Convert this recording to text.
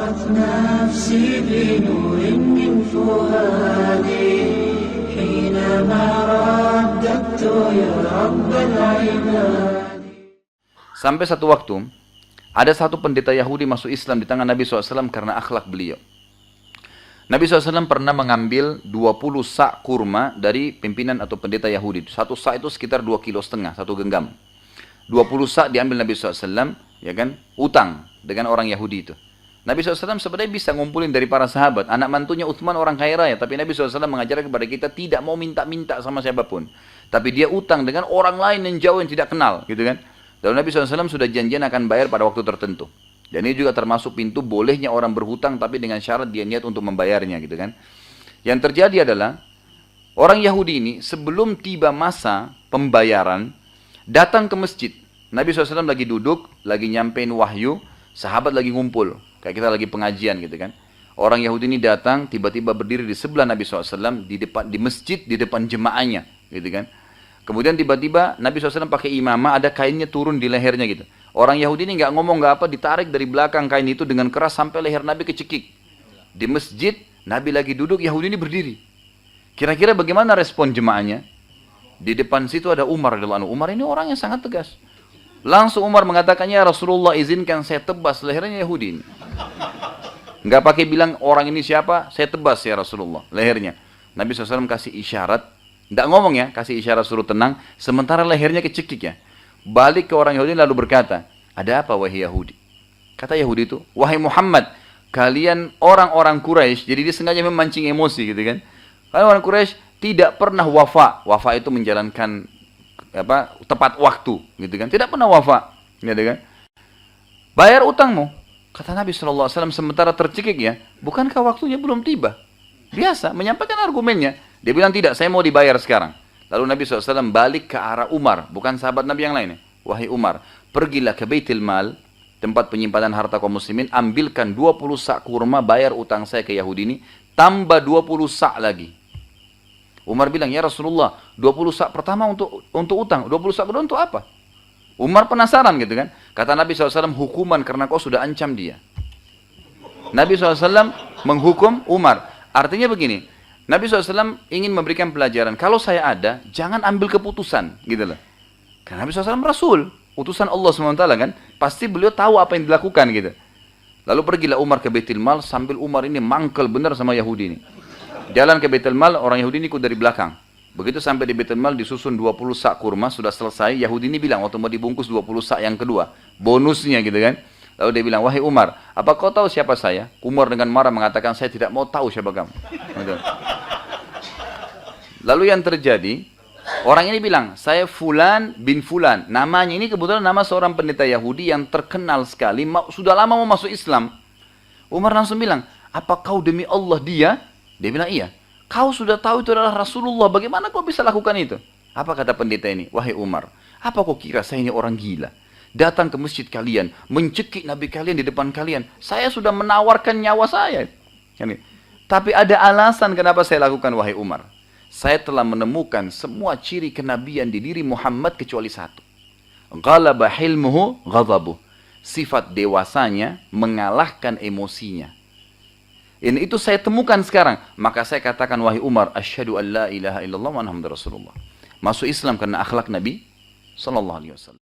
أشرقت نفسي بنور من فؤادي حينما رددت يا رب العباد. Sampai satu waktu, ada satu pendeta Yahudi masuk Islam di tangan Nabi SAW karena akhlak beliau. Nabi SAW pernah mengambil 20 sak kurma dari pimpinan atau pendeta Yahudi. Satu sak itu sekitar 2,5 kilo, satu genggam. 20 sak diambil Nabi SAW, ya kan, utang dengan orang Yahudi itu. Nabi SAW sebenarnya bisa ngumpulin dari para sahabat. Anak mantunya Uthman orang kaya raya, tapi Nabi SAW mengajarkan kepada kita tidak mau minta-minta sama siapapun. Tapi dia utang dengan orang lain yang jauh yang tidak kenal, gitu kan. Dan Nabi SAW sudah janjian akan bayar pada waktu tertentu. Dan ini juga termasuk pintu bolehnya orang berhutang tapi dengan syarat dia niat untuk membayarnya, gitu kan. Yang terjadi adalah orang Yahudi ini sebelum tiba masa pembayaran datang ke masjid. Nabi SAW lagi duduk, lagi nyampein wahyu, sahabat lagi ngumpul, kayak kita lagi pengajian, gitu kan. Orang Yahudi ini datang tiba-tiba berdiri di sebelah Nabi SAW di masjid di depan jemaahnya, gitu kan. Kemudian tiba-tiba Nabi SAW pakai imamah, ada kainnya turun di lehernya gitu. Orang Yahudi ini nggak ngomong nggak apa, ditarik dari belakang kain itu dengan keras sampai leher Nabi kecekik. Di masjid, Nabi lagi duduk, Yahudi ini berdiri. Kira-kira bagaimana respon jemaahnya? Di depan situ ada Umar radhiyallahu anhu. Umar ini orang yang sangat tegas. Langsung Umar mengatakannya, ya Rasulullah izinkan saya tebas lehernya Yahudi ini. Nggak pakai bilang orang ini siapa, saya tebas ya Rasulullah lehernya. Nabi SAW kasih isyarat, nggak ngomong ya, kasih isyarat suruh tenang, sementara lehernya kecekik ya. Balik ke orang Yahudi lalu berkata, ada apa wahai Yahudi? Kata Yahudi itu, wahai Muhammad, kalian orang-orang Quraisy, jadi dia sengaja memancing emosi gitu kan. Kalian orang Quraisy tidak pernah wafa. Wafa itu menjalankan tepat waktu gitu kan. Tidak pernah wafa, gitu kan. Bayar utangmu. Kata Nabi SAW sementara tercekik ya, bukankah waktunya belum tiba? Biasa menyampaikan argumennya. Dia bilang tidak, saya mau dibayar sekarang. Lalu Nabi SAW balik ke arah Umar, bukan sahabat Nabi yang lain. Wahai Umar, pergilah ke Baitul Mal, tempat penyimpanan harta kaum muslimin, ambilkan 20 sak kurma, bayar utang saya ke Yahudi ini, tambah 20 sak lagi. Umar bilang, ya Rasulullah, 20 sak pertama untuk utang, 20 sak kedua untuk apa? Umar penasaran gitu kan. Kata Nabi SAW, hukuman karena kau sudah ancam dia. Nabi SAW menghukum Umar. Artinya begini, Nabi SAW ingin memberikan pelajaran, kalau saya ada, jangan ambil keputusan, gitu loh. Karena Nabi SAW Rasul, utusan Allah SWT kan, pasti beliau tahu apa yang dilakukan gitu. Lalu pergilah Umar ke Baitul Mal, sambil Umar ini mangkel benar sama Yahudi ini. Jalan ke Baitul Mal, orang Yahudi ini ikut dari belakang. Begitu sampai di Baitul Mal, disusun 20 sak kurma, sudah selesai, Yahudi ini bilang, waktu mau dibungkus 20 sak yang kedua, bonusnya gitu kan. Lalu dia bilang, wahai Umar, apa kau tahu siapa saya? Umar dengan marah mengatakan, saya tidak mau tahu siapa kamu. Gitu. Lalu yang terjadi, orang ini bilang, saya Fulan bin Fulan. Namanya ini kebetulan nama seorang pendeta Yahudi yang terkenal sekali, sudah lama mau masuk Islam. Umar langsung bilang, apa kau demi Allah dia? Dia bilang, iya. Kau sudah tahu itu adalah Rasulullah, bagaimana kau bisa lakukan itu? Apa kata pendeta ini? Wahai Umar, apa kau kira saya ini orang gila? Datang ke masjid kalian, mencekik Nabi kalian di depan kalian. Saya sudah menawarkan nyawa saya. Tapi ada alasan kenapa saya lakukan, wahai Umar. Saya telah menemukan semua ciri kenabian di diri Muhammad kecuali satu. Ghalaba hilmuhu ghadabuh. Sifat dewasanya mengalahkan emosinya. Ini itu saya temukan sekarang. Maka saya katakan, wahai Umar, asyhadu an la ilaha illallah wa anna muhammadar rasulullah. Masuk Islam karena akhlak Nabi sallallahu alaihi wasallam.